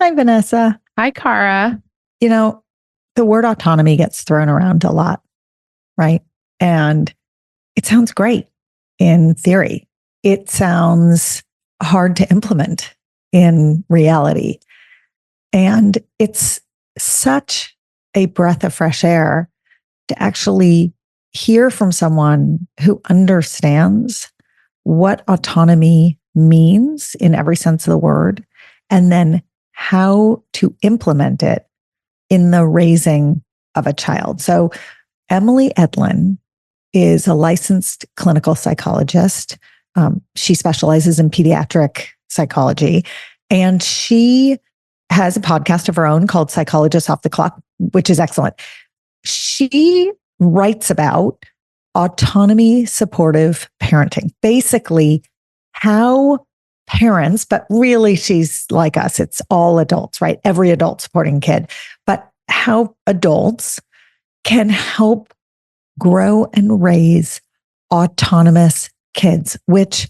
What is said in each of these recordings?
Hi, Vanessa. Hi, Cara. You know, the word autonomy gets thrown around a lot, right? And it sounds great in theory. It sounds hard to implement in reality. And it's such a breath of fresh air to actually hear from someone who understands what autonomy means in every sense of the word, and then how to implement it in the raising of a child. So Emily Edlynn is a licensed clinical psychologist. She specializes in pediatric psychology, and she has a podcast of her own called Psychologists Off the Clock, which is excellent. She writes about autonomy supportive parenting, basically how parents, but really she's like us, it's all adults, right? Every adult supporting kid, but how adults can help grow and raise autonomous kids, which,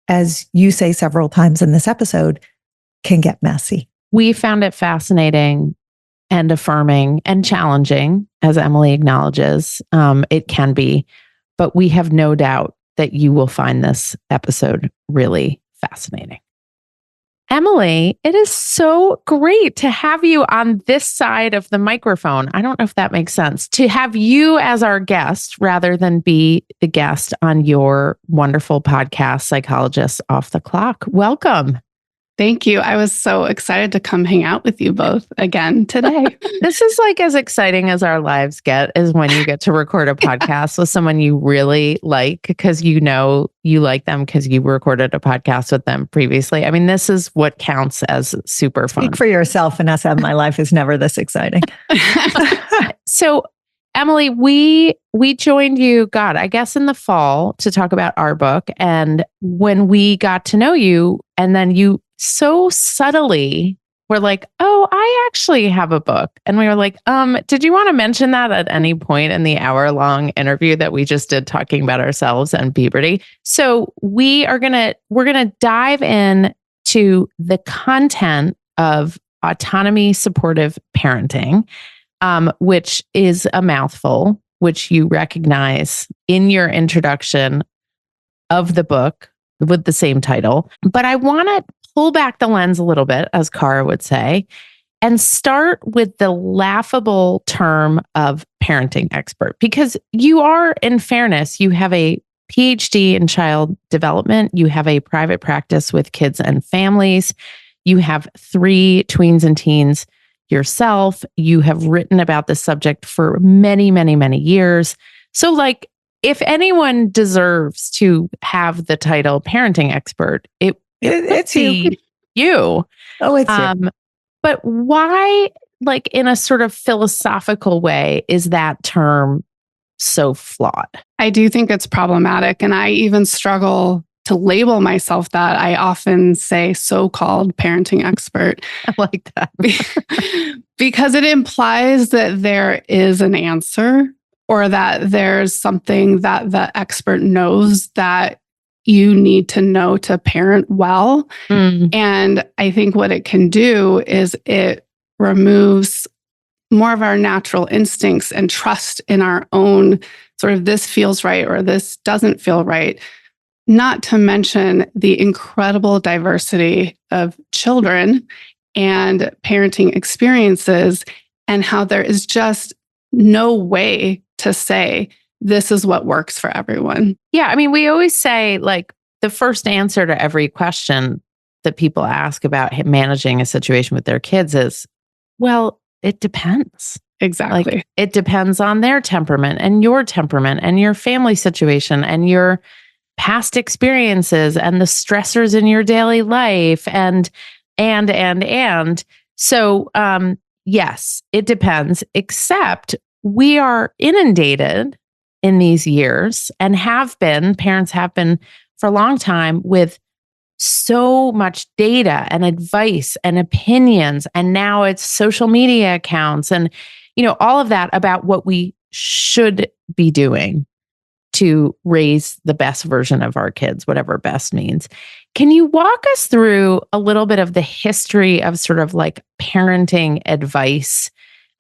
as you say several times in this episode, can get messy. We found it fascinating and affirming and challenging, as Emily acknowledges. It can be, but we have no doubt that you will find this episode really fascinating. Emily, it is so great to have you on this side of the microphone. I don't know if that makes sense. To have you as our guest rather than be the guest on your wonderful podcast, Psychologists Off the Clock. Welcome. Thank you. I was so excited to come hang out with you both again today. This is like as exciting as our lives get, is when you get to record a podcast with someone you really like, because you know you like them because you recorded a podcast with them previously. I mean, this is what counts as super fun. Speak for yourself, Vanessa. My life is never this exciting. So, Emily, we joined you, God, I guess in the fall to talk about our book. And when we got to know you, and then you so subtly were like, oh, I actually have a book. And we were like, did you want to mention that at any point in the hour-long interview that we just did talking about ourselves and puberty? So we're gonna dive in to the content of autonomy supportive parenting, which is a mouthful, which you recognize in your introduction of the book with the same title. But I want to pull back the lens a little bit, as Cara would say, and start with the laughable term of parenting expert, because you are, in fairness, you have a PhD in child development. You have a private practice with kids and families. You have 3 tweens and teens yourself. You have written about this subject for many, many, many years. So like, if anyone deserves to have the title parenting expert, it's you. Oh, it's you. But why, like in a sort of philosophical way, is that term so flawed? I do think it's problematic. And I even struggle to label myself that. I often say so-called parenting expert. I like that. Because it implies that there is an answer, or that there's something that the expert knows that you need to know to parent well. And I think what it can do is it removes more of our natural instincts and trust in our own sort of this feels right or this doesn't feel right. Not to mention the incredible diversity of children and parenting experiences, and how there is just no way to say this is what works for everyone. Yeah. I mean, we always say like the first answer to every question that people ask about managing a situation with their kids is, well, it depends. Exactly. Like, it depends on their temperament and your family situation and your past experiences and the stressors in your daily life and. So, yes, it depends, except we are inundated in these years and parents have been for a long time with so much data and advice and opinions. And now it's social media accounts and, all of that about what we should be doing to raise the best version of our kids, whatever best means. Can you walk us through a little bit of the history of sort of like parenting advice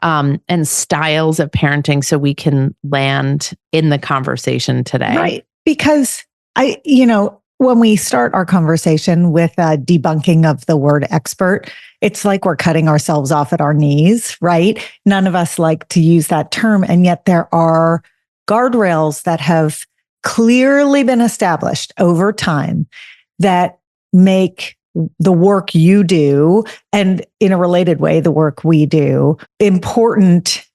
and styles of parenting so we can land in the conversation today? Right. Because when we start our conversation with a debunking of the word expert, it's like we're cutting ourselves off at our knees, right? None of us like to use that term. And yet there are guardrails that have clearly been established over time that make the work you do, and in a related way, the work we do, important,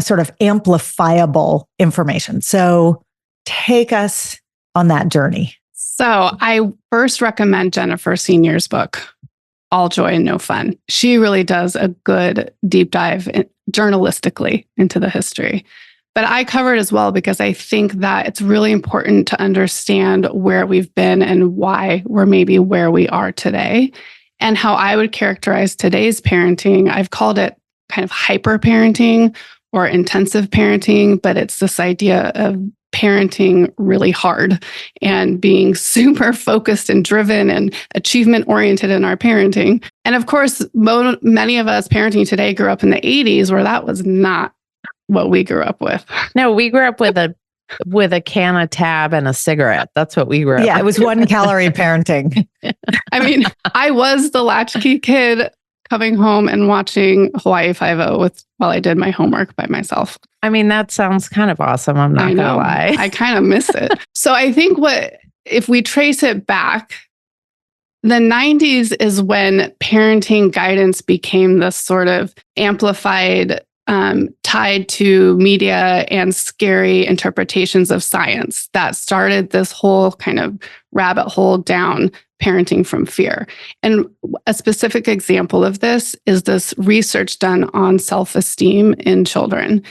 sort of amplifiable information. So take us on that journey. So I first recommend Jennifer Senior's book, All Joy and No Fun. She really does a good deep dive journalistically into the history. But I cover it as well because I think that it's really important to understand where we've been and why we're maybe where we are today, and how I would characterize today's parenting. I've called it kind of hyper parenting or intensive parenting, but it's this idea of parenting really hard and being super focused and driven and achievement oriented in our parenting. And of course, many of us parenting today grew up in the 80s where that was not what we grew up with. No, we grew up with a can of Tab and a cigarette. That's what we grew up with. Yeah, it was 1 calorie parenting. I mean, I was the latchkey kid coming home and watching Hawaii Five-0 while I did my homework by myself. I mean, that sounds kind of awesome. I'm not going to lie. I kind of miss it. So I think if we trace it back, the 90s is when parenting guidance became this sort of amplified, tied to media and scary interpretations of science that started this whole kind of rabbit hole down parenting from fear. And a specific example of this is this research done on self-esteem in children,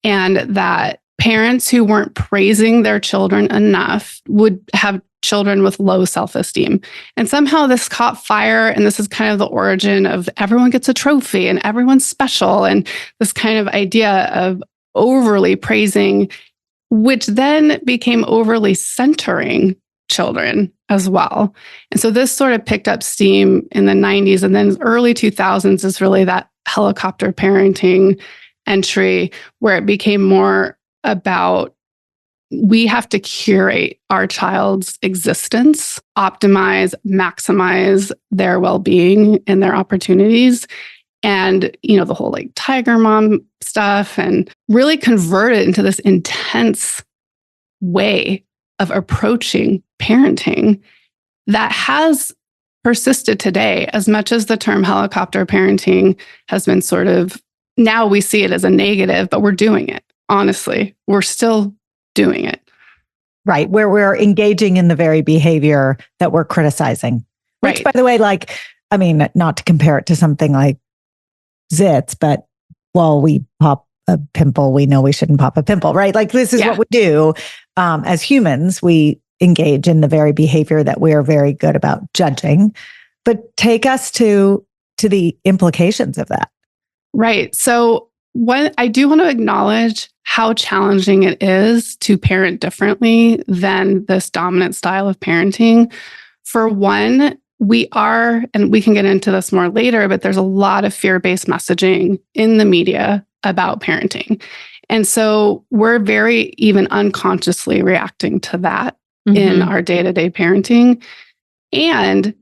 and that parents who weren't praising their children enough would have children with low self-esteem. And somehow this caught fire, and this is kind of the origin of everyone gets a trophy and everyone's special, and this kind of idea of overly praising, which then became overly centering children as well. And so this sort of picked up steam in the 90s, and then early 2000s is really that helicopter parenting entry where it became more about we have to curate our child's existence, optimize, maximize their well-being and their opportunities. And, the whole like Tiger Mom stuff, and really convert it into this intense way of approaching parenting that has persisted today, as much as the term helicopter parenting has been sort of, now we see it as a negative, but we're doing it. Honestly, we're still doing it. Right. Where we're engaging in the very behavior that we're criticizing. Which, by the way, not to compare it to something like zits, but we pop a pimple, we know we shouldn't pop a pimple, right? Like this is what we do. As humans, we engage in the very behavior that we are very good about judging. But take us to the implications of that. Right. So I do want to acknowledge how challenging it is to parent differently than this dominant style of parenting. For one, we are, and we can get into this more later, but there's a lot of fear-based messaging in the media about parenting. And so we're very even unconsciously reacting to that in our day-to-day parenting. And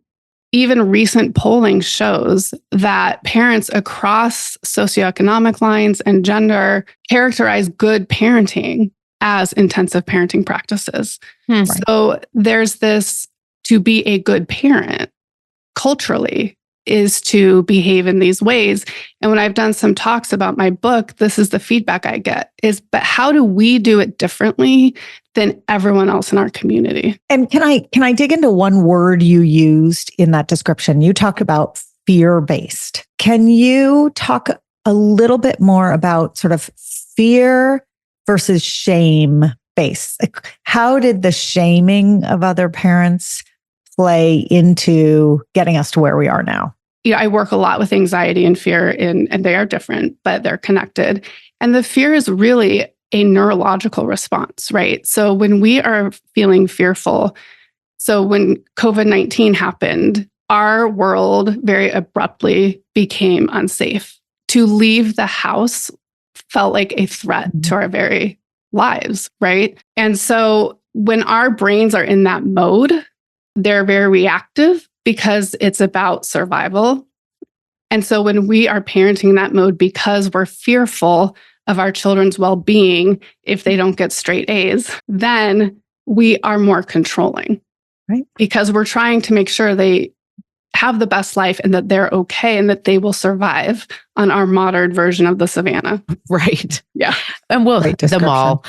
even recent polling shows that parents across socioeconomic lines and gender characterize good parenting as intensive parenting practices. Right. So there's this, to be a good parent culturally is to behave in these ways. And when I've done some talks about my book, this is the feedback I get but how do we do it differently than everyone else in our community? And can I dig into one word you used in that description? You talked about fear-based. Can you talk a little bit more about sort of fear versus shame-based? Like, how did the shaming of other parents play into getting us to where we are now? I work a lot with anxiety and fear, and they are different, but they're connected. And the fear is really a neurological response, right? So when we are feeling fearful, So when COVID-19 happened, our world very abruptly became unsafe. To leave the house felt like a threat to our very lives, right? And so when our brains are in that mode, they're very reactive because it's about survival. And so when we are parenting in that mode because we're fearful of our children's well-being if they don't get straight A's, then we are more controlling, right? Because we're trying to make sure they have the best life and that they're okay and that they will survive on our modern version of the savannah. Right. Yeah. And the mall.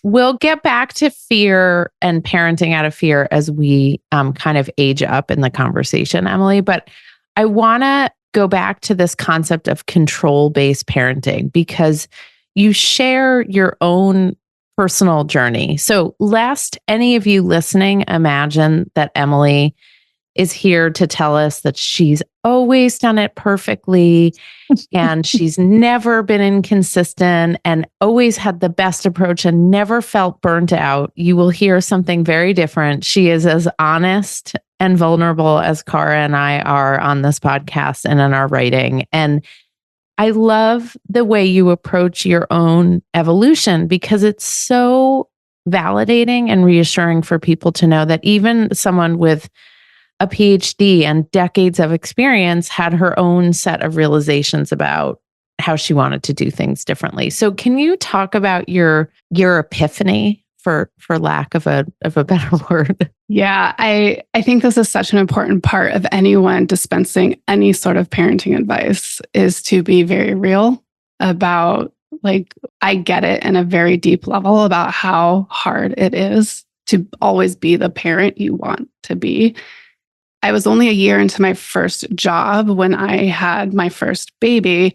We'll get back to fear and parenting out of fear as we kind of age up in the conversation, Emily. But I want to go back to this concept of control-based parenting because you share your own personal journey. So lest any of you listening imagine that Emily is here to tell us that she's always done it perfectly and she's never been inconsistent and always had the best approach and never felt burnt out. You will hear something very different. She is as honest and vulnerable as Cara and I are on this podcast and in our writing. And I love the way you approach your own evolution because it's so validating and reassuring for people to know that even someone with a PhD and decades of experience had her own set of realizations about how she wanted to do things differently. So can you talk about your epiphany, for lack of a better word? Yeah, I think this is such an important part of anyone dispensing any sort of parenting advice is to be very real about, like, I get it in a very deep level about how hard it is to always be the parent you want to be. I was only a year into my first job when I had my first baby,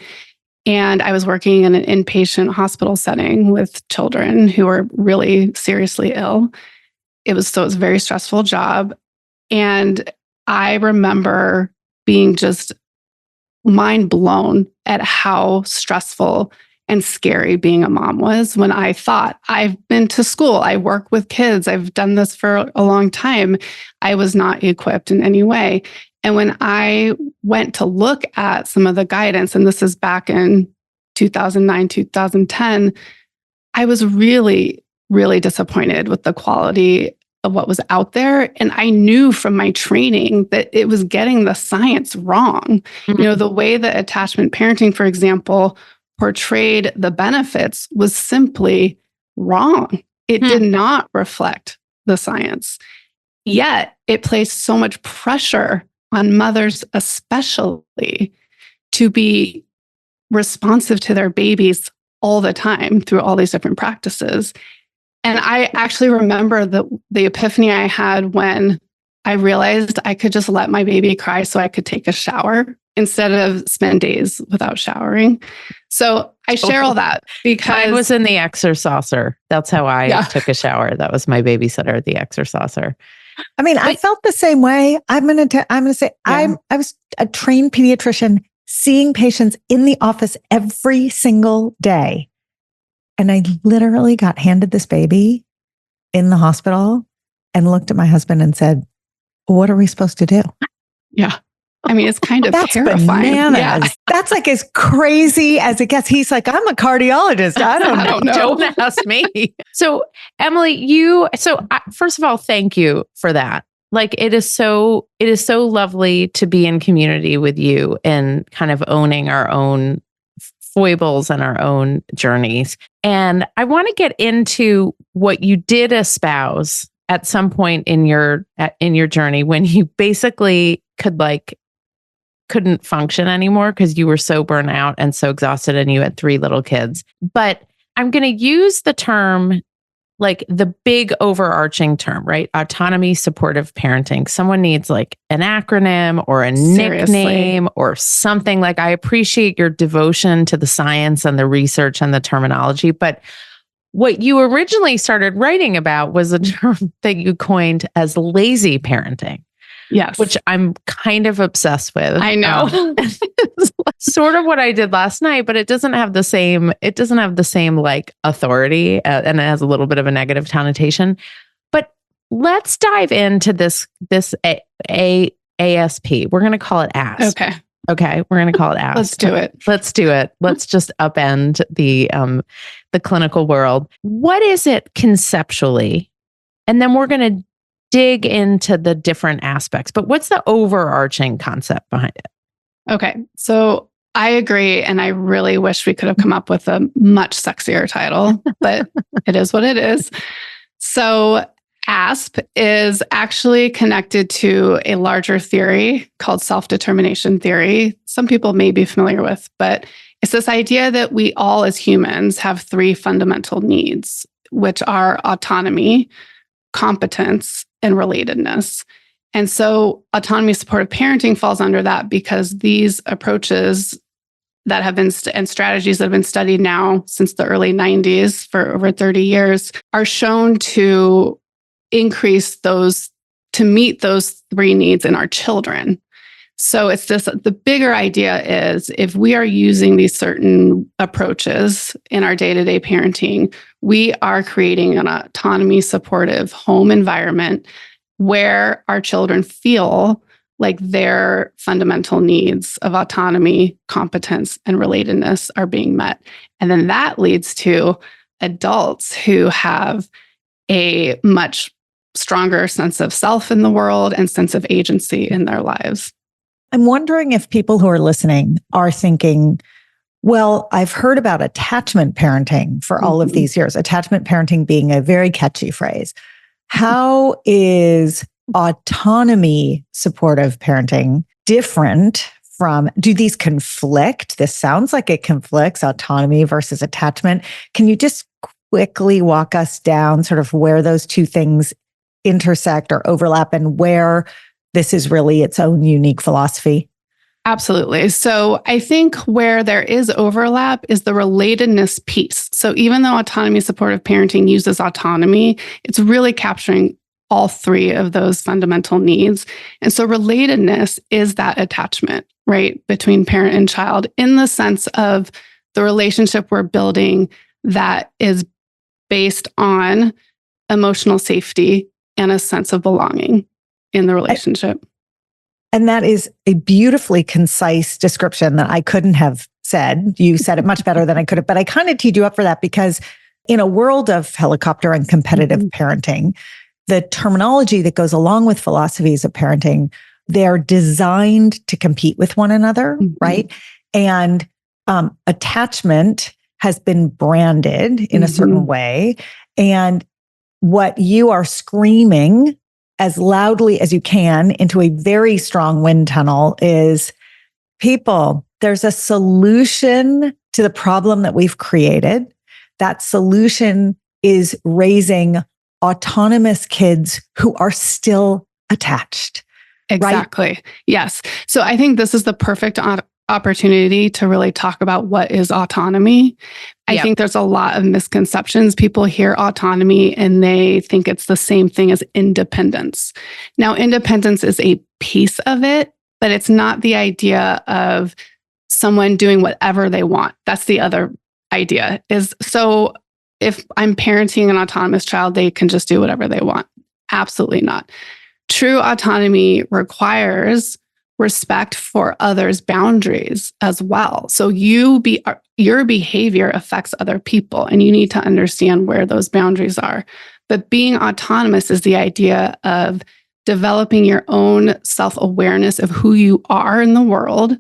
and I was working in an inpatient hospital setting with children who were really seriously ill. It was a very stressful job. And I remember being just mind blown at how stressful and scary being a mom was when I thought, I've been to school, I work with kids, I've done this for a long time. I was not equipped in any way. And when I went to look at some of the guidance, and this is back in 2009, 2010, I was really, really disappointed with the quality of what was out there. And I knew from my training that it was getting the science wrong. Mm-hmm. You know, the way that attachment parenting, for example, portrayed the benefits was simply wrong. It did not reflect the science. Yet it placed so much pressure on mothers, especially, to be responsive to their babies all the time through all these different practices. And I actually remember the epiphany I had when I realized I could just let my baby cry so I could take a shower instead of spend days without showering. So I share all that because mine was in the Exercaucer. That's how I took a shower. That was my babysitter at the Exercaucer. I mean, I felt the same way. I'm going to say, I was a trained pediatrician seeing patients in the office every single day. And I literally got handed this baby in the hospital and looked at my husband and said, what are we supposed to do? Yeah. I mean, it's kind of That's terrifying. Bananas. Yeah. That's like as crazy as it gets. He's like, I'm a cardiologist. I don't know. Don't ask me. So, Emily, first of all, thank you for that. Like, it is so lovely to be in community with you and kind of owning our own foibles and our own journeys. And I want to get into what you did espouse at some point in your journey when you basically couldn't function anymore because you were so burnt out and so exhausted and you had 3 little kids. But I'm going to use the term, like the big overarching term, right? Autonomy, supportive parenting. Someone needs like an acronym or a nickname or something. Like, I appreciate your devotion to the science and the research and the terminology, but what you originally started writing about was a term that you coined as lazy parenting. Yes. Which I'm kind of obsessed with. I know. Sort of what I did last night, but it doesn't have the same like authority and it has a little bit of a negative connotation. But let's dive into this ASP. We're going to call it ASP. Okay, we're going to call it ASP. Let's do it. Let's do it. Let's just upend the clinical world. What is it conceptually? And then we're going to dig into the different aspects. But what's the overarching concept behind it? Okay, so I agree. And I really wish we could have come up with a much sexier title, but it is what it is. So ASP is actually connected to a larger theory called self-determination theory. Some people may be familiar with, but it's this idea that we all as humans have three fundamental needs, which are autonomy, competence, and relatedness. And so autonomy supportive parenting falls under that because these approaches that have been and strategies that have been studied now since the early 90s for over 30 years are shown to increase those, to meet those three needs in our children. So it's this, the bigger idea is if we are using these certain approaches in our day-to-day parenting, we are creating an autonomy supportive home environment where our children feel like their fundamental needs of autonomy, competence, and relatedness are being met. And then that leads to adults who have a much stronger sense of self in the world and sense of agency in their lives. I'm wondering if people who are listening are thinking, well, I've heard about attachment parenting for all of these years, attachment parenting being a very catchy phrase. How is autonomy supportive parenting different from, do these conflict? This sounds like it conflicts, autonomy versus attachment. Can you just quickly walk us down sort of where those two things intersect or overlap and where this is really its own unique philosophy? Absolutely. So I think where there is overlap is the relatedness piece. So even though autonomy supportive parenting uses autonomy, it's really capturing all three of those fundamental needs. And so relatedness is that attachment, right, between parent and child in the sense of the relationship we're building that is based on emotional safety and a sense of belonging in the relationship. And that is a beautifully concise description that I couldn't have said. You said it much better than I could have, but I kind of teed you up for that because in a world of helicopter and competitive parenting, the terminology that goes along with philosophies of parenting, they're designed to compete with one another, right? And attachment has been branded in a certain way. And what you are screaming as loudly as you can into a very strong wind tunnel is, people, there's a solution to the problem that we've created. That solution is raising autonomous kids who are still attached. Exactly. Right? Yes. So I think this is the perfect opportunity to really talk about what is autonomy. I think there's a lot of misconceptions. People hear autonomy and they think it's the same thing as independence. Now, independence is a piece of it, but it's not the idea of someone doing whatever they want. That's the other idea is, so if I'm parenting an autonomous child, they can just do whatever they want. Absolutely not. True autonomy requires respect for others' boundaries as well. So your behavior affects other people, and you need to understand where those boundaries are. But being autonomous is the idea of developing your own self-awareness of who you are in the world,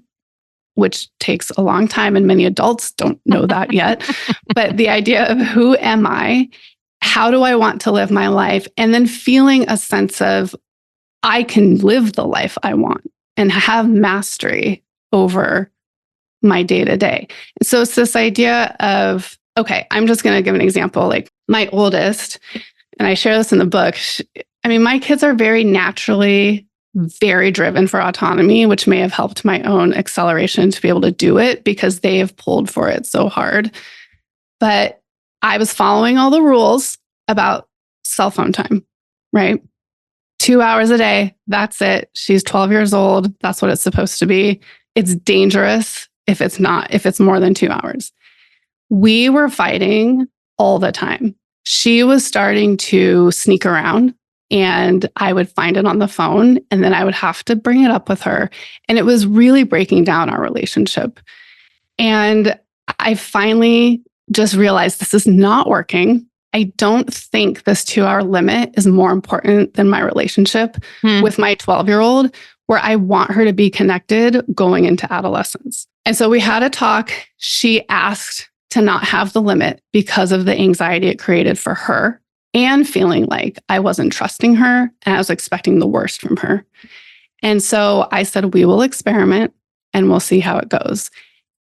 which takes a long time, and many adults don't know that yet. But the idea of who am I? How do I want to live my life? And then feeling a sense of I can live the life I want and have mastery over my day-to-day. And so it's this idea of, okay, I'm just going to give an example. Like my oldest, and I share this in the book, my kids are very naturally very driven for autonomy, which may have helped my own acceleration to be able to do it because they have pulled for it so hard. But I was following all the rules about cell phone time, right? 2 hours a day. That's it. She's 12 years old. That's what it's supposed to be. It's dangerous if it's more than 2 hours. We were fighting all the time. She was starting to sneak around and I would find it on the phone, and then I would have to bring it up with her. And it was really breaking down our relationship. And I finally just realized this is not working. I don't think this 2-hour limit is more important than my relationship with my 12-year-old, where I want her to be connected going into adolescence. And so we had a talk. She asked to not have the limit because of the anxiety it created for her and feeling like I wasn't trusting her and I was expecting the worst from her. And so I said, we will experiment and we'll see how it goes.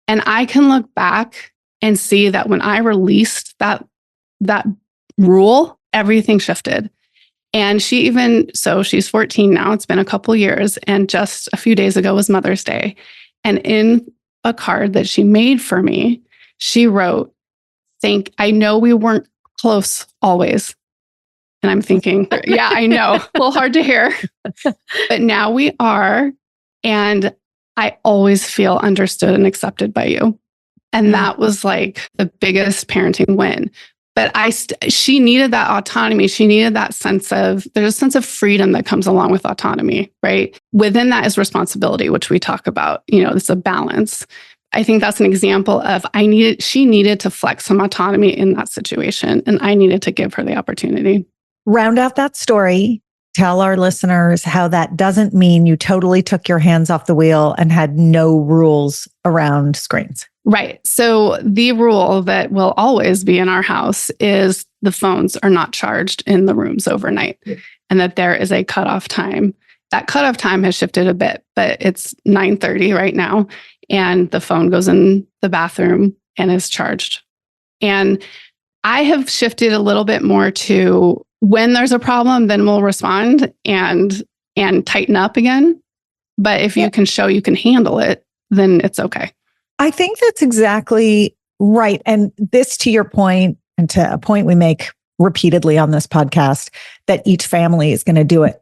And I can look back and see that when I released that rule, everything shifted. And she's 14 now. It's been a couple years. And just a few days ago was Mother's Day. And in a card that she made for me, she wrote, I know we weren't close always. And I'm thinking, yeah, I know, a little hard to hear, but now we are. And I always feel understood and accepted by you. And that was like the biggest parenting win. But she needed that autonomy. She needed that there's a sense of freedom that comes along with autonomy, right? Within that is responsibility, which we talk about, it's a balance. I think that's an example of she needed to flex some autonomy in that situation. And I needed to give her the opportunity. Round out that story. Tell our listeners how that doesn't mean you totally took your hands off the wheel and had no rules around screens. Right. So the rule that will always be in our house is the phones are not charged in the rooms overnight, and that there is a cutoff time. That cutoff time has shifted a bit, but it's 9:30 right now, and the phone goes in the bathroom and is charged. And I have shifted a little bit more to when there's a problem, then we'll respond and tighten up again. But if you can show you can handle it, then it's okay. I think that's exactly right. And this, to your point, and to a point we make repeatedly on this podcast, that each family is going to do it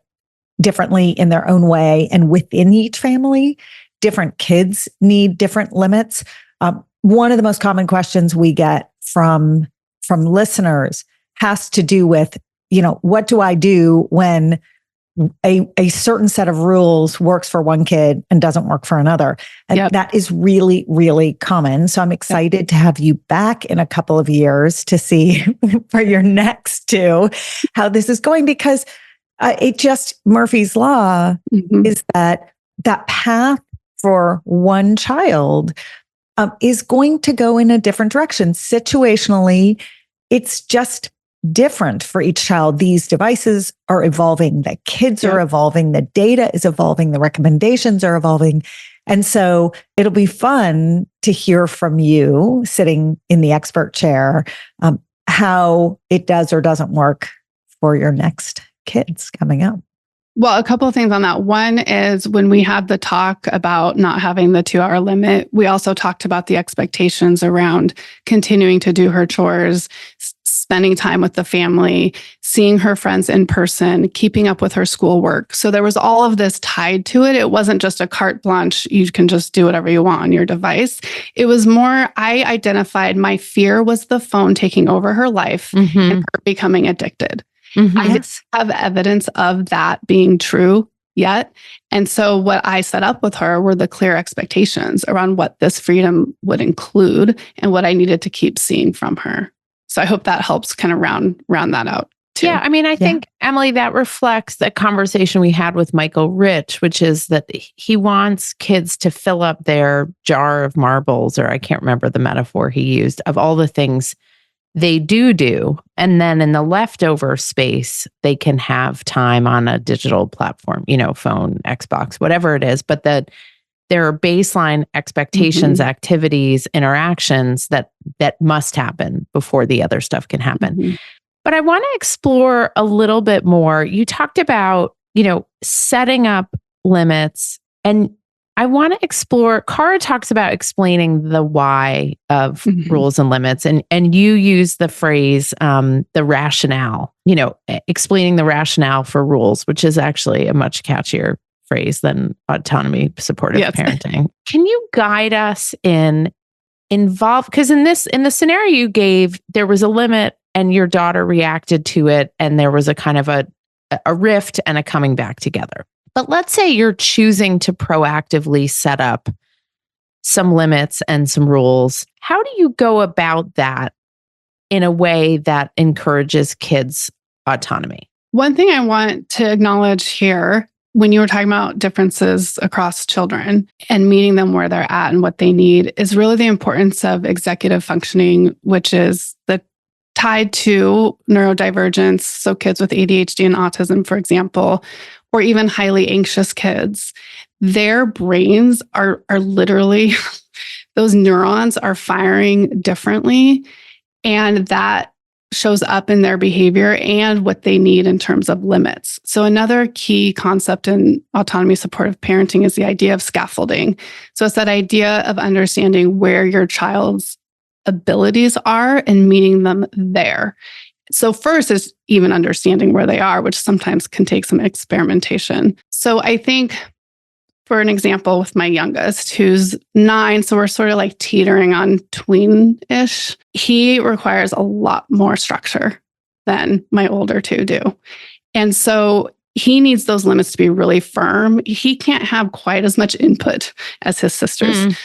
differently in their own way. And within each family, different kids need different limits. One of the most common questions we get from listeners has to do with, what do I do when a certain set of rules works for one kid and doesn't work for another? And that is really, really common. So I'm excited to have you back in a couple of years to see for your next two how this is going, because Murphy's Law is that path for one child is going to go in a different direction. Situationally, it's just different for each child. These devices are evolving, the kids are evolving, the data is evolving, the recommendations are evolving. And so it'll be fun to hear from you sitting in the expert chair, how it does or doesn't work for your next kids coming up. Well, a couple of things on that. One is when we had the talk about not having the 2-hour limit, we also talked about the expectations around continuing to do her chores, spending time with the family, seeing her friends in person, keeping up with her schoolwork. So there was all of this tied to it. It wasn't just a carte blanche, you can just do whatever you want on your device. It was more, I identified my fear was the phone taking over her life and her becoming addicted. I didn't have evidence of that being true yet. And so what I set up with her were the clear expectations around what this freedom would include and what I needed to keep seeing from her. So I hope that helps kind of round that out too. Yeah. I mean, I think, Emily, that reflects the conversation we had with Michael Rich, which is that he wants kids to fill up their jar of marbles, or I can't remember the metaphor he used, of all the things they do. And then in the leftover space, they can have time on a digital platform, phone, Xbox, whatever it is. But that there are baseline expectations, activities, interactions that must happen before the other stuff can happen. But I want to explore a little bit more. You talked about, setting up limits, and I want to explore, Cara talks about explaining the why of rules and limits. And you use the phrase, the rationale, explaining the rationale for rules, which is actually a much catchier phrase than autonomy, supportive parenting. Can you guide us because in the scenario you gave, there was a limit and your daughter reacted to it. And there was a kind of a a rift and a coming back together. But let's say you're choosing to proactively set up some limits and some rules. How do you go about that in a way that encourages kids' autonomy? One thing I want to acknowledge here, when you were talking about differences across children and meeting them where they're at and what they need, is really the importance of executive functioning, which is tied to neurodivergence. So kids with ADHD and autism, for example, or even highly anxious kids, their brains are literally, those neurons are firing differently. And that shows up in their behavior and what they need in terms of limits. So another key concept in autonomy supportive parenting is the idea of scaffolding. So it's that idea of understanding where your child's abilities are and meeting them there. So first is even understanding where they are, which sometimes can take some experimentation. So I think, for an example, with my youngest, who's 9, so we're sort of like teetering on tween-ish, he requires a lot more structure than my older 2 do. And so he needs those limits to be really firm. He can't have quite as much input as his sisters.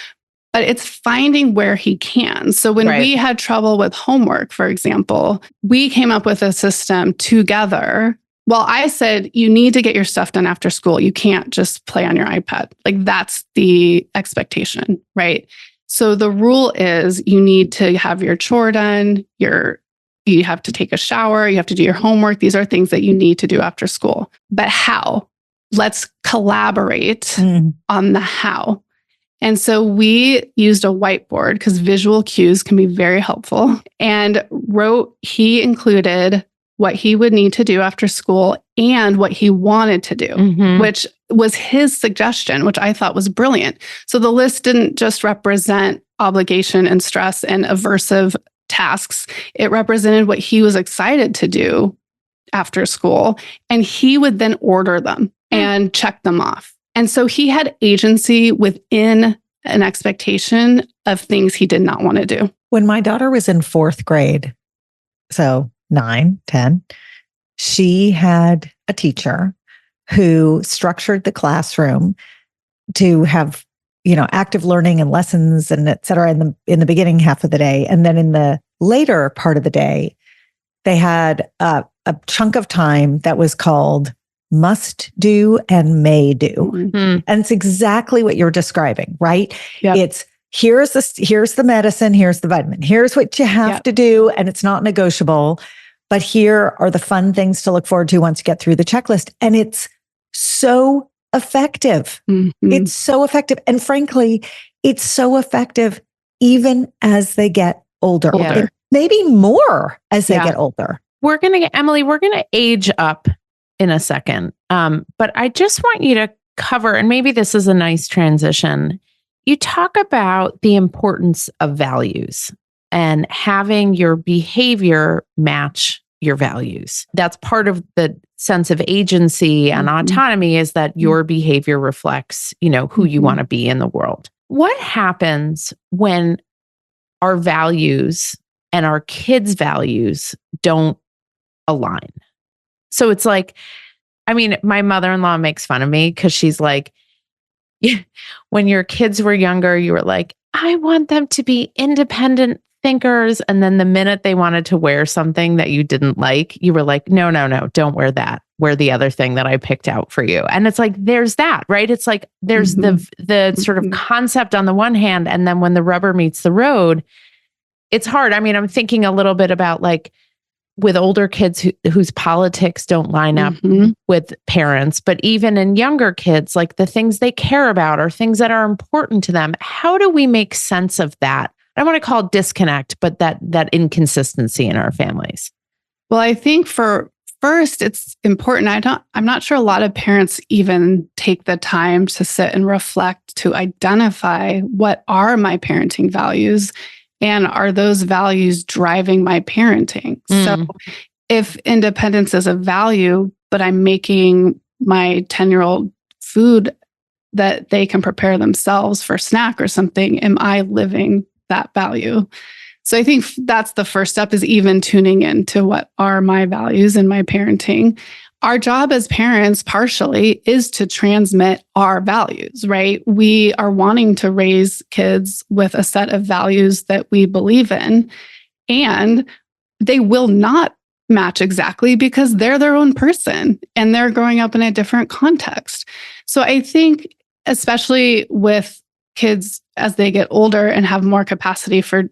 But it's finding where he can. So when we had trouble with homework, for example, we came up with a system together. Well, I said, you need to get your stuff done after school. You can't just play on your iPad. Like, that's the expectation, right? So the rule is you need to have your chore done. You have to take a shower. You have to do your homework. These are things that you need to do after school. But how? Let's collaborate on the how. And so we used a whiteboard because visual cues can be very helpful, and he included what he would need to do after school and what he wanted to do, which was his suggestion, which I thought was brilliant. So the list didn't just represent obligation and stress and aversive tasks. It represented what he was excited to do after school, and he would then order them and check them off. And so he had agency within an expectation of things he did not want to do. When my daughter was in 4th grade, so 9, 10, she had a teacher who structured the classroom to have, active learning and lessons and et cetera in the beginning half of the day. And then in the later part of the day, they had a chunk of time that was called must do and may do. And it's exactly what you're describing, right? Yep. It's here's the medicine, here's the vitamin, here's what you have to do, and it's not negotiable. But here are the fun things to look forward to once you get through the checklist. And it's so effective. It's so effective. And frankly, it's so effective even as they get older. Maybe more as they get older. Emily, we're going to age up in a second. But I just want you to cover, and maybe this is a nice transition. You talk about the importance of values and having your behavior match your values. That's part of the sense of agency and autonomy, is that your behavior reflects, who you want to be in the world. What happens when our values and our kids' values don't align? So it's like, my mother-in-law makes fun of me because she's like, when your kids were younger, you were like, I want them to be independent thinkers. And then the minute they wanted to wear something that you didn't like, you were like, no, don't wear that. Wear the other thing that I picked out for you. And it's like, there's that, right? It's like, there's the sort of concept on the one hand. And then when the rubber meets the road, it's hard. I'm thinking a little bit about like, with older kids whose politics don't line up with parents, but even in younger kids, like the things they care about are things that are important to them. How do we make sense of that? I don't want to call it disconnect, but that inconsistency in our families. Well, I think first, it's important. I'm not sure a lot of parents even take the time to sit and reflect to identify what are my parenting values. And are those values driving my parenting? So if independence is a value, but I'm making my 10-year-old food that they can prepare themselves for snack or something, am I living that value? So I think that's the first step, is even tuning into what are my values in my parenting. our job as parents partially is to transmit our values, right? We are wanting to raise kids with a set of values that we believe in, and they will not match exactly because they're their own person and they're growing up in a different context. So I think, especially with kids as they get older and have more capacity for,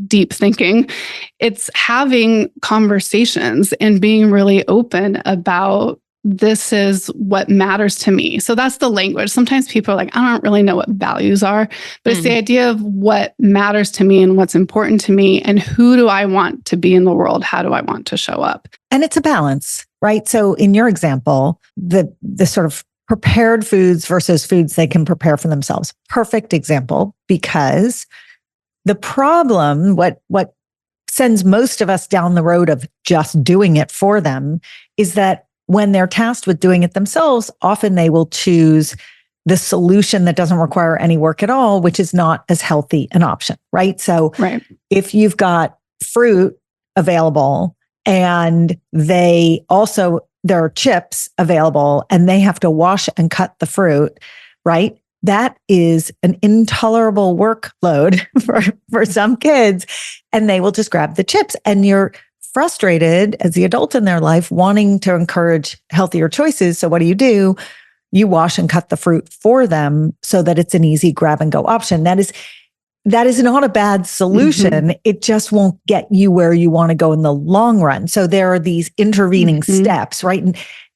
deep thinking, it's having conversations and being really open about, this is what matters to me. So that's the language. Sometimes people are like, I don't really know what values are, but it's the idea of what matters to me and what's important to me and who do I want to be in the world? How do I want to show up? And it's a balance, right? So in your example, the sort of prepared foods versus foods they can prepare for themselves. Perfect example, because the problem, what sends most of us down the road of just doing it for them, is that when they're tasked with doing it themselves, often they will choose the solution that doesn't require any work at all, which is not as healthy an option, right? So if you've got fruit available and there are chips available and they have to wash and cut the fruit, right? That is an intolerable workload for some kids, and they will just grab the chips, and you're frustrated as the adult in their life wanting to encourage healthier choices. So what do? You wash and cut the fruit for them so that it's an easy grab and go option. That is not a bad solution. It just won't get you where you want to go in the long run. So there are these intervening steps, right?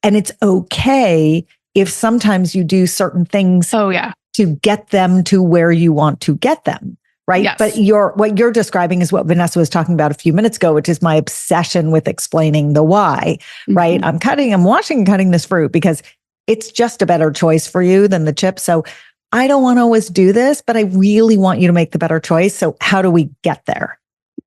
And it's okay if sometimes you do certain things to get them to where you want to get them, right? Yes. But what you're describing is what Vanessa was talking about a few minutes ago, which is my obsession with explaining the why, right? I'm washing and cutting this fruit because it's just a better choice for you than the chips. So I don't want to always do this, but I really want you to make the better choice. So how do we get there?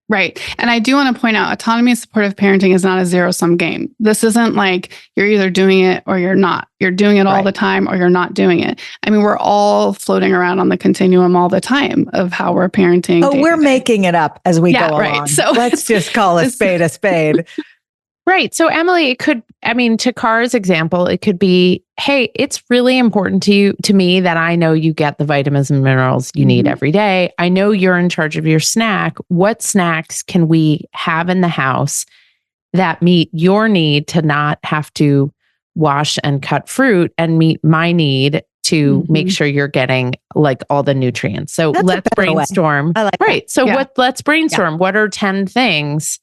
Right. And I do want to point out, autonomy and supportive parenting is not a zero-sum game. This isn't like you're either doing it or you're not. You're doing it all the time or you're not doing it. I mean, we're all floating around on the continuum all the time of how we're parenting. Oh, we're making it up as we go along. So let's just call a spade a spade. Right. So Emily, to Car's example, it could be, hey, it's really important to me that I know you get the vitamins and minerals you need every day. I know you're in charge of your snack. What snacks can we have in the house that meet your need to not have to wash and cut fruit and meet my need to make sure you're getting like all the nutrients? So let's brainstorm. I like right. So let's brainstorm. What are 10 things?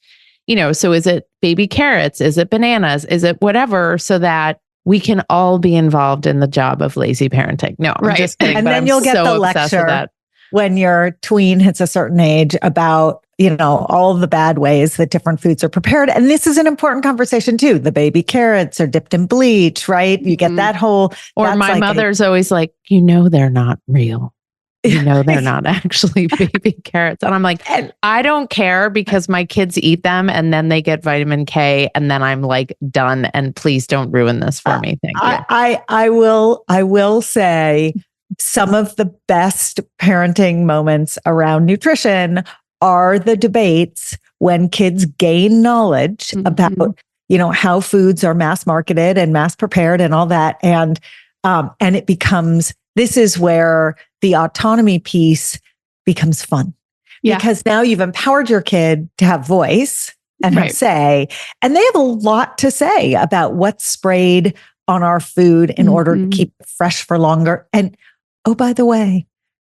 So is it baby carrots? Is it bananas? Is it whatever? So that we can all be involved in the job of lazy parenting. No, I'm just kidding. And then you'll get the lecture when your tween hits a certain age about, all of the bad ways that different foods are prepared. And this is an important conversation too. The baby carrots are dipped in bleach, right? You get that whole. Or my mother's always like, they're not real. They're not actually baby carrots. And I'm like, I don't care because my kids eat them and then they get vitamin K and then I'm like done. And please don't ruin this for me. Thank you. I will say some of the best parenting moments around nutrition are the debates when kids gain knowledge about, how foods are mass marketed and mass prepared and all that. And it becomes, this is where the autonomy piece becomes fun because now you've empowered your kid to have voice and have say, and they have a lot to say about what's sprayed on our food in order to keep it fresh for longer. And oh, by the way,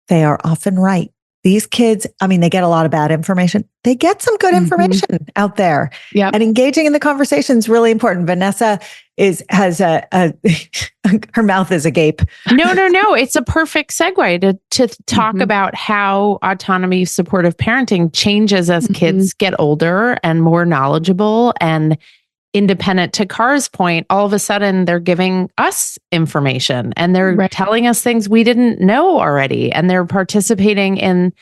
they are often right. These kids, they get a lot of bad information. They get some good information out there. Yeah. And engaging in the conversation is really important. Vanessa has her mouth is agape. No. It's a perfect segue to talk about how autonomy supportive parenting changes as kids get older and more knowledgeable and independent. To Car's point, all of a sudden they're giving us information and they're telling us things we didn't know already. And they're participating in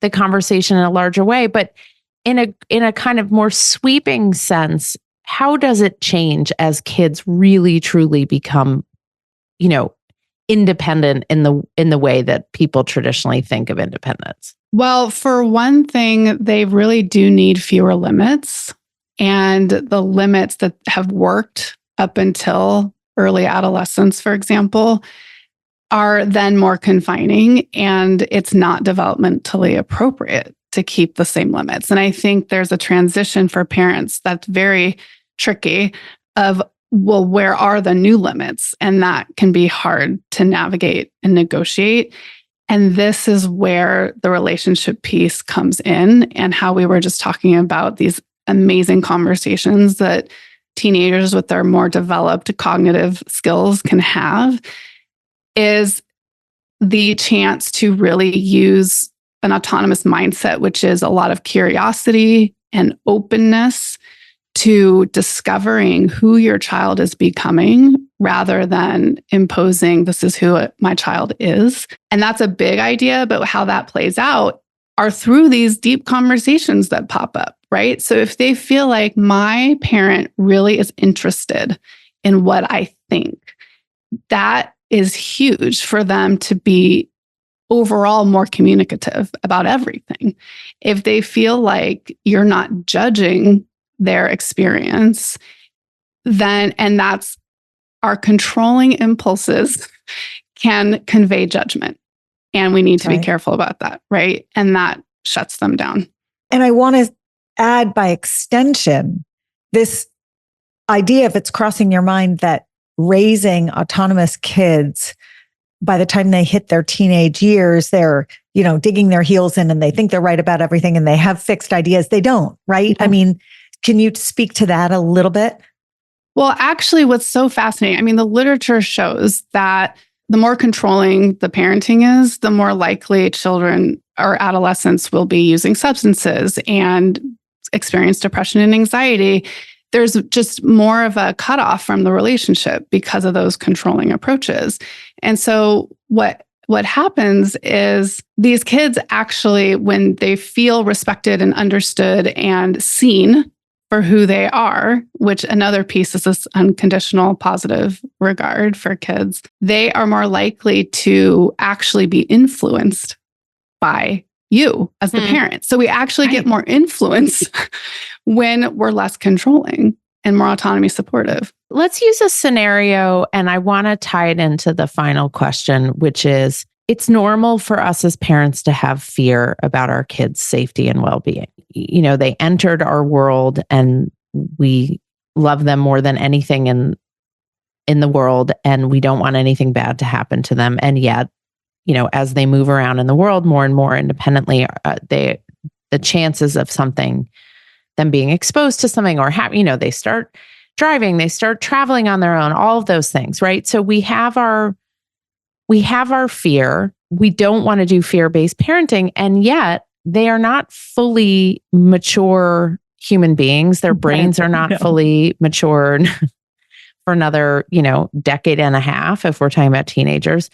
the conversation in a larger way. But in a kind of more sweeping sense, how does it change as kids really truly become, independent in the way that people traditionally think of independence? Well, for one thing, they really do need fewer limits. And the limits that have worked up until early adolescence, for example, are then more confining, and it's not developmentally appropriate to keep the same limits. And I think there's a transition for parents that's very tricky of, well, where are the new limits? And that can be hard to navigate and negotiate. And this is where the relationship piece comes in, and how we were just talking about these amazing conversations that teenagers with their more developed cognitive skills can have, is the chance to really use an autonomous mindset, which is a lot of curiosity and openness to discovering who your child is becoming, rather than imposing, this is who my child is. And that's a big idea, but how that plays out are through these deep conversations that pop up, right? So if they feel like my parent really is interested in what I think, that is huge for them to be overall more communicative about everything. If they feel like you're not judging their experience, then, and that's our controlling impulses can convey judgment. And we need to be careful about that, right? And that shuts them down. And I want to add, by extension, this idea, if it's crossing your mind, that raising autonomous kids, by the time they hit their teenage years, they're, digging their heels in and they think they're right about everything and they have fixed ideas. They don't, right? Mm-hmm. I mean, can you speak to that a little bit? Well, actually, what's so fascinating, the literature shows that the more controlling the parenting is, the more likely children or adolescents will be using substances and experience depression and anxiety. There's just more of a cutoff from the relationship because of those controlling approaches. And so what happens is these kids actually, when they feel respected and understood and seen for who they are, which another piece is this unconditional positive regard for kids, they are more likely to actually be influenced by you as the parent. So we actually get more influence when we're less controlling and more autonomy supportive. Let's use a scenario, and I want to tie it into the final question, which is, it's normal for us as parents to have fear about our kids' safety and well-being. They entered our world and we love them more than anything in the world, and we don't want anything bad to happen to them. And yet, as they move around in the world more and more independently, the chances of them being exposed to something, or they start driving, they start traveling on their own, all of those things, right? So we have our fear. We don't want to do fear-based parenting, and yet they are not fully mature human beings. Their brains are not fully matured for another, decade and a half, if we're talking about teenagers.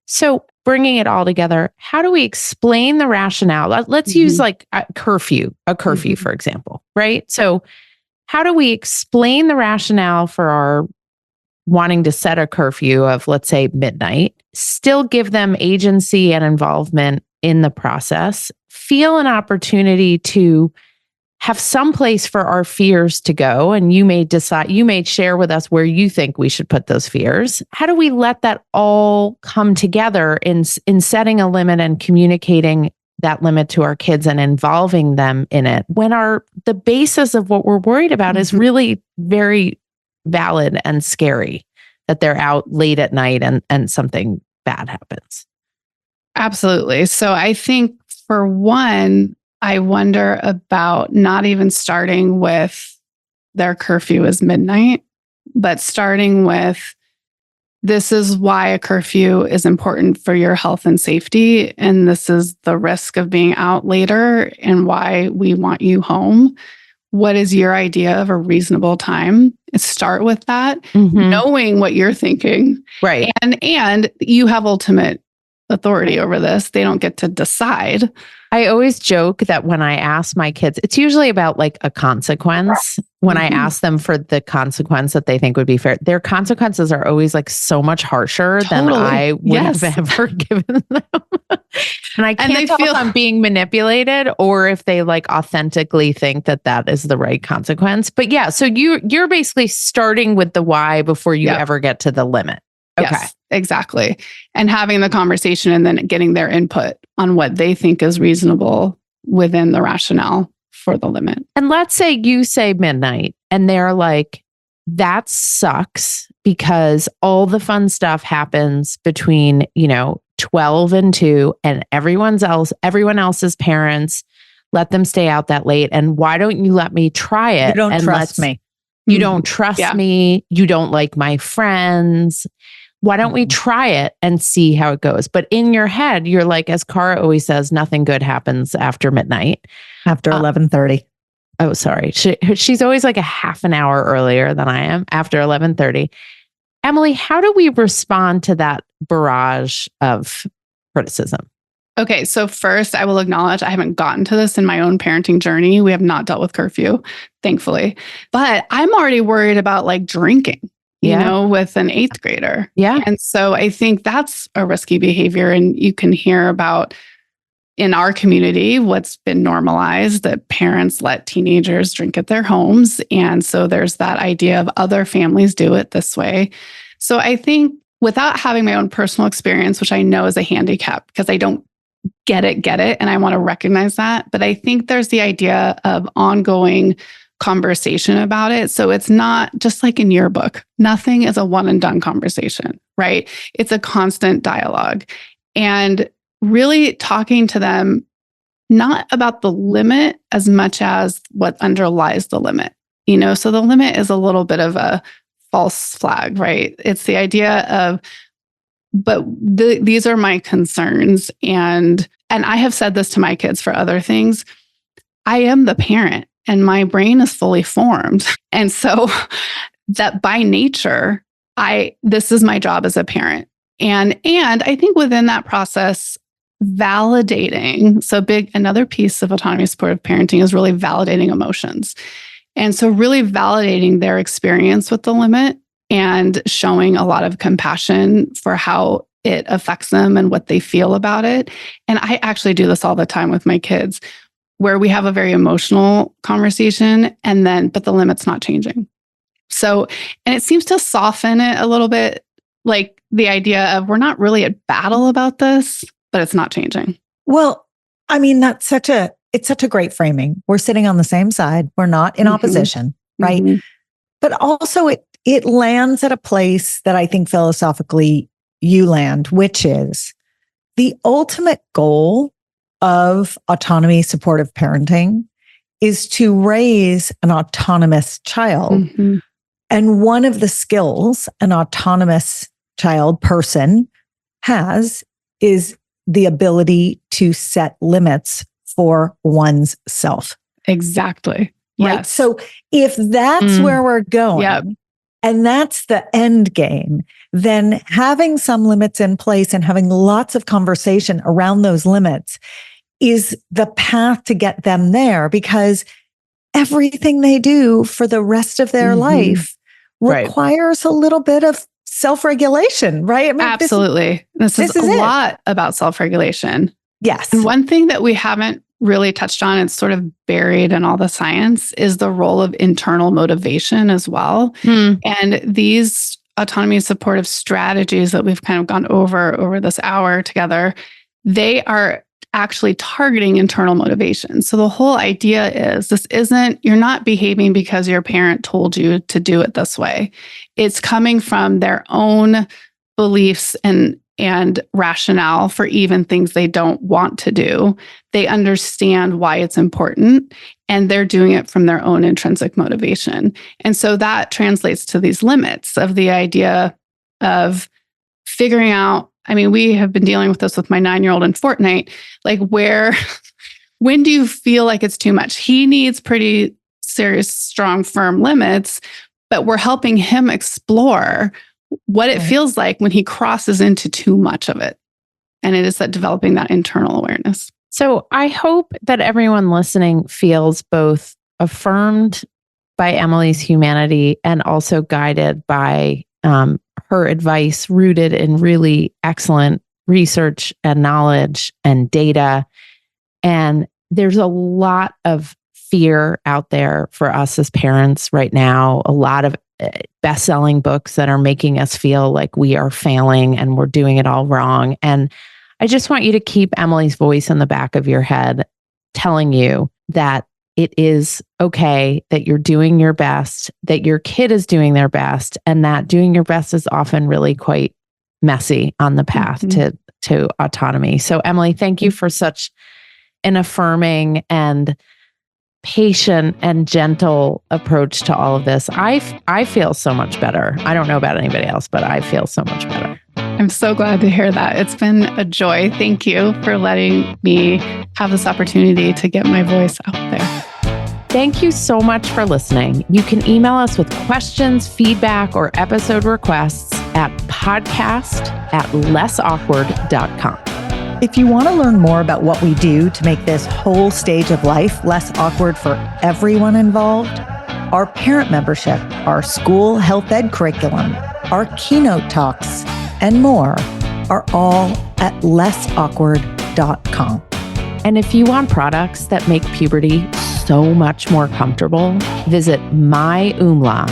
So bringing it all together, how do we explain the rationale? Let's use like a curfew, for example, right? So how do we explain the rationale for our wanting to set a curfew of, let's say, midnight, still give them agency and involvement in the process, feel an opportunity to have some place for our fears to go? And you may share with us where you think we should put those fears. How do we let that all come together in setting a limit and communicating that limit to our kids and involving them in it, when the basis of what we're worried about is really very valid and scary, that they're out late at night and something bad happens? Absolutely. So I think, for one, I wonder about not even starting with their curfew is midnight, but starting with, this is why a curfew is important for your health and safety, and this is the risk of being out later and why we want you home. What is your idea of a reasonable time? Start with that, knowing what you're thinking. Right. And you have ultimate authority over this. They don't get to decide. I always joke that when I ask my kids, it's usually about like a consequence. When I ask them for the consequence that they think would be fair, their consequences are always like so much harsher than I would have ever given them. And I can't tell if I'm being manipulated or if they like authentically think that that is the right consequence. But yeah, so you're basically starting with the why before you ever get to the limit. Okay. Yes, exactly. And having the conversation and then getting their input on what they think is reasonable within the rationale for the limit. And let's say you say midnight and they're like, that sucks because all the fun stuff happens between, 12 and 2 and everyone else's parents let them stay out that late. And why don't you let me try it? You don't trust me. You don't trust me. You don't like my friends. Why don't we try it and see how it goes? But in your head, you're like, as Cara always says, nothing good happens after midnight. After 11:30. Oh, sorry. She's always like a half an hour earlier than I am after 11:30. Emily, how do we respond to that barrage of criticism? Okay, so first I will acknowledge I haven't gotten to this in my own parenting journey. We have not dealt with curfew, thankfully. But I'm already worried about like drinking. With an 8th grader. Yeah. And so I think that's a risky behavior. And you can hear about in our community, what's been normalized that parents let teenagers drink at their homes. And so there's that idea of other families do it this way. So I think without having my own personal experience, which I know is a handicap because I don't get it. And I want to recognize that. But I think there's the idea of ongoing conversation about it. So it's not just like in your book, nothing is a one and done conversation, right? It's a constant dialogue and really talking to them, not about the limit as much as what underlies the limit, so the limit is a little bit of a false flag, right? It's the idea of, but these are my concerns. And I have said this to my kids for other things. I am the parent. And my brain is fully formed. And so that by nature, this is my job as a parent. And I think within that process, validating. So another piece of autonomy supportive parenting is really validating emotions. And so really validating their experience with the limit and showing a lot of compassion for how it affects them and what they feel about it. And I actually do this all the time with my kids, where we have a very emotional conversation but the limit's not changing. So, and it seems to soften it a little bit, like the idea of we're not really at battle about this, but it's not changing. Well, I mean, it's such a great framing. We're sitting on the same side. We're not in opposition, right? Mm-hmm. But also it lands at a place that I think philosophically you land, which is the ultimate goal of autonomy supportive parenting is to raise an autonomous child. Mm-hmm. And one of the skills an autonomous person has is the ability to set limits for one's self. Exactly. Right. Yes. So if that's where we're going, and that's the end game, then having some limits in place and having lots of conversation around those limits is the path to get them there, because everything they do for the rest of their life requires a little bit of self-regulation, right? I mean, absolutely. This is a lot about self-regulation. Yes. And one thing that we haven't really touched on, it's sort of buried in all the science, is the role of internal motivation as well. And these autonomy supportive strategies that we've kind of gone over this hour together, they are actually targeting internal motivation. So the whole idea is you're not behaving because your parent told you to do it this way. It's coming from their own beliefs and rationale for even things they don't want to do. They understand why it's important, and they're doing it from their own intrinsic motivation. And so that translates to these limits of the idea of figuring out, I mean, we have been dealing with this with my 9-year-old in Fortnite, like when do you feel like it's too much? He needs pretty serious, strong, firm limits, but we're helping him explore what it feels like when he crosses into too much of it. And it is that developing that internal awareness. So I hope that everyone listening feels both affirmed by Emily's humanity and also guided by her advice rooted in really excellent research and knowledge and data. And there's a lot of fear out there for us as parents right now, a lot of best-selling books that are making us feel like we are failing and we're doing it all wrong. And I just want you to keep Emily's voice in the back of your head telling you that it is okay, that you're doing your best, that your kid is doing their best, and that doing your best is often really quite messy on the path to autonomy. So Emily, thank you for such an affirming and patient and gentle approach to all of this. I feel so much better. I don't know about anybody else, but I feel so much better. I'm so glad to hear that. It's been a joy. Thank you for letting me have this opportunity to get my voice out there. Thank you so much for listening. You can email us with questions, feedback, or episode requests at podcast@lessawkward.com. If you want to learn more about what we do to make this whole stage of life less awkward for everyone involved, our parent membership, our school health ed curriculum, our keynote talks, and more are all at lessawkward.com. And if you want products that make puberty so much more comfortable, visit myumla.com.